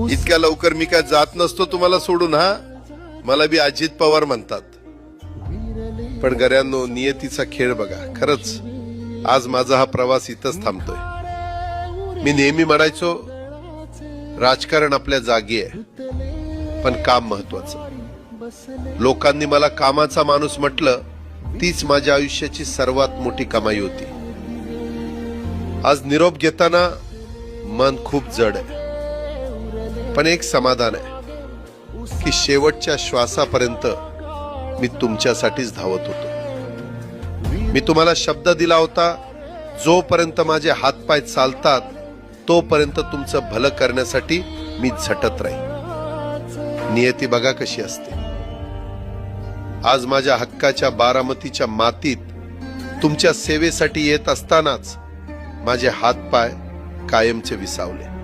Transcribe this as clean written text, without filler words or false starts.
इतक्या लवकर मी काय जात नसतो तुम्हाला सोडून. हा, मला बी अजित पवार म्हणतात. पण गऱ्यांनो, नियतीचा खेळ बघा. खरंच आज माझा हा प्रवास इथंच थांबतोय. मी नेहमी म्हणायचो राजकारण आपल्या जागी आहे, पण काम महत्वाचं. लोकांनी मला कामाचा माणूस म्हटलं, तीच माझ्या आयुष्याची सर्वात मोठी कमाई होती. आज निरोप घेताना मन खूप जड आहे, पण एक समाधान आहे की शेवटच्या श्वासापर्यंत मी तुमच्यासाठीच धावत होतो. मी तुम्हाला शब्द दिला होता, जोपर्यंत माझे हातपाय चालतात तोपर्यंत तुमचं भलं करण्यासाठी मी झटत राहील. नियती बघा कशी असते. आज माझ्या हक्काच्या बारामतीच्या मातीत तुमच्या सेवेसाठी येत असतानाच माझे हातपाय कायमचे विसावले.